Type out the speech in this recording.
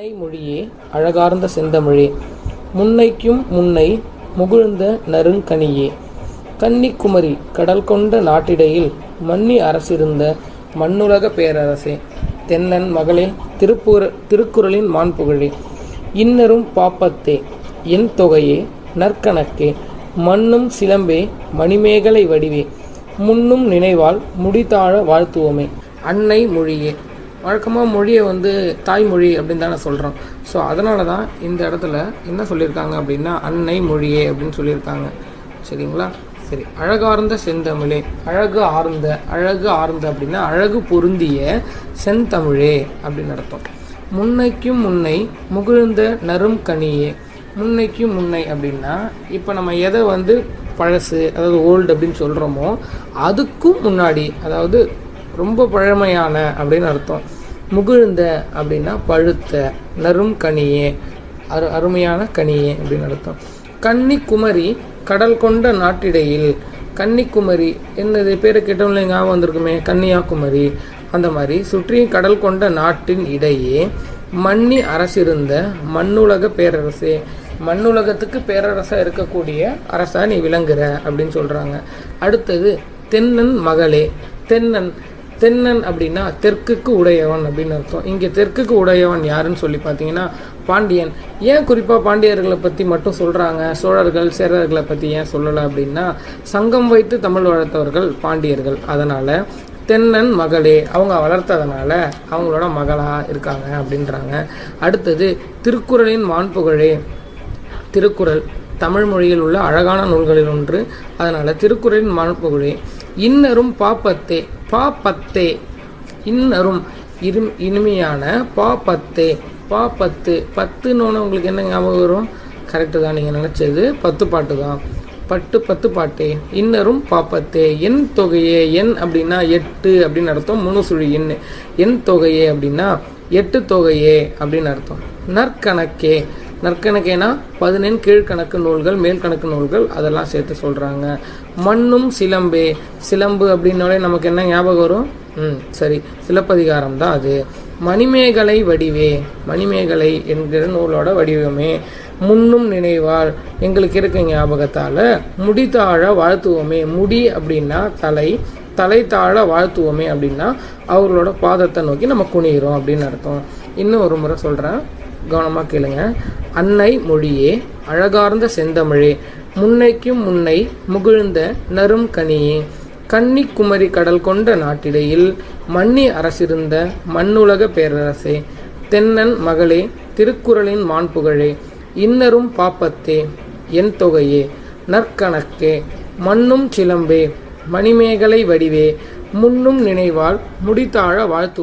முன்னை மொழியே அழகார்ந்த செந்தமிழே, முன்னைக்கும் முன்னை முகிழ்ந்த நறுங்கனியே, கன்னிக்குமரி கடல் கொண்ட நாட்டிடையில் மன்னி அரசிருந்த மண்ணுலக பேரரசே, தென்னன் மகளே, திருக்குறளின் மாண்புகழே, இன்னரும் பாப்பத்தே, என் தொகையே, நற்கணக்கே, மன்னும் சிலம்பே, மணிமேகலை வடிவே, முன்னும் நினைவால் முடித்தாழ வாழ்த்துவோமே. அன்னை மொழியே, வழக்கமாக மொழியை தாய்மொழி அப்படின்னு தானே சொல்கிறோம். ஸோ அதனால தான் இந்த இடத்துல என்ன சொல்லியிருக்காங்க அப்படின்னா அன்னை மொழியே அப்படின்னு சொல்லியிருக்காங்க. சரிங்களா? சரி. அழகார்ந்த செந்தமிழே, அழகு ஆர்ந்த அப்படின்னா அழகு பொருந்திய செந்தமிழே அப்படின்னு அர்த்தம். முன்னைக்கும் முன்னை முகிழ்ந்த நறும் கனியே, முன்னைக்கும் முன்னை அப்படின்னா இப்போ நம்ம எதை பழசு, அதாவது ஓல்டு அப்படின்னு சொல்கிறோமோ அதுக்கும் முன்னாடி, அதாவது ரொம்ப பழமையான அப்படின்னு அர்த்தம். முகிழ்ந்த அப்படின்னா பழுத்த, நறும் கனியே, அருமையான கனியே அப்படின்னு அர்த்தம். கன்னிக்குமரி கடல் கொண்ட நாட்டிடையில், கன்னிக்குமரி என்னது பேரை கேட்டவங்களே ஞாபகம் வந்திருக்குமே, கன்னியாகுமரி. அந்த மாதிரி சுற்றி கடல் கொண்ட நாட்டின் இடையே மன்னி அரசிருந்த மண்ணுலக பேரரசே, மண்ணுலகத்துக்கு பேரரசாக இருக்கக்கூடிய அரசா நீ விளங்குற அப்படின்னு சொல்கிறாங்க. அடுத்தது தென்னன் மகளே, தென்னன் அப்படின்னா தெற்குக்கு உடையவன் அப்படின்னு அர்த்தம். இங்கே தெற்குக்கு உடையவன் யாருன்னு சொல்லி பார்த்தீங்கன்னா பாண்டியன். ஏன் குறிப்பாக பாண்டியர்களை பற்றி மட்டும் சொல்கிறாங்க, சோழர்கள் சேரர்களை பற்றி ஏன் சொல்லலை அப்படின்னா சங்கம் வைத்து தமிழ் வளர்த்தவர்கள் பாண்டியர்கள். அதனால் தென்னன் மகளே, அவங்க வளர்த்ததுனால அவங்களோட மகளாக இருக்காங்க அப்படின்றாங்க. அடுத்தது திருக்குறளின் மாண்புகழே, திருக்குறள் தமிழ் மொழியில் உள்ள அழகான நூல்களில் ஒன்று. அதனால் திருக்குறளின் மாண்புகழே, இன்னரும் பாப்பத்தே, இன்னரும் இனிமையான பாப்பத்தே, பத்துன்னு உங்களுக்கு என்ன ஞாபகம் வரும்? கரெக்டு தான், நீங்கள் நினச்சது 10 பாட்டு தான். பத்து பாட்டே, இன்னரும் பாப்பத்தே, என் தொகையே, என் அப்படின்னா 8 அப்படின்னு அர்த்தம், 3 சுழி எண். என் தொகையே அப்படின்னா 8 தொகையே அப்படின்னு அர்த்தம். நற்கணக்கே, நற்கணக்கேனா 14 கீழ்கணக்கு நூல்கள், மேல்கணக்கு நூல்கள், அதெல்லாம் சேர்த்து சொல்கிறாங்க. மண்ணும் சிலம்பே, சிலம்பு அப்படின்னாலே நமக்கு என்ன ஞாபகம் வரும்? சரி, சிலப்பதிகாரம் தான் அது. மணிமேகலை வடிவே, மணிமேகலை என்கிற நூலோட வடிவமே, முன்னும் நினைவால் எங்களுக்கு இருக்க ஞாபகத்தால் முடித்தாழ வாழ்த்துவோமே. முடி அப்படின்னா தலை தாழ வாழ்த்துவோமே அப்படின்னா அவர்களோட பாதத்தை நோக்கி நம்ம குனிகிறோம் அப்படின்னு அர்த்தம். இன்னும் ஒரு முறை சொல்கிறேன், கவனமாக கேளுங்க. அன்னை மொழியே, அழகார்ந்த செந்தமிழே, முன்னைக்கும் முன்னை முகிழ்ந்த நறும் கனியே, கன்னிக்குமரி கடல் கொண்ட நாட்டிடையில் மன்னி அரசிருந்த மண்ணுலக பேரரசே, தென்னன் மகளே, திருக்குறளின் மாண்புகழே, இன்னரும் பாப்பத்தே, என் தொகையே, நற்கணக்கே, மன்னும் சிலம்பே, மணிமேகலை வடிவே, முன்னும் நினைவால் முடித்தாழ வாழ்த்து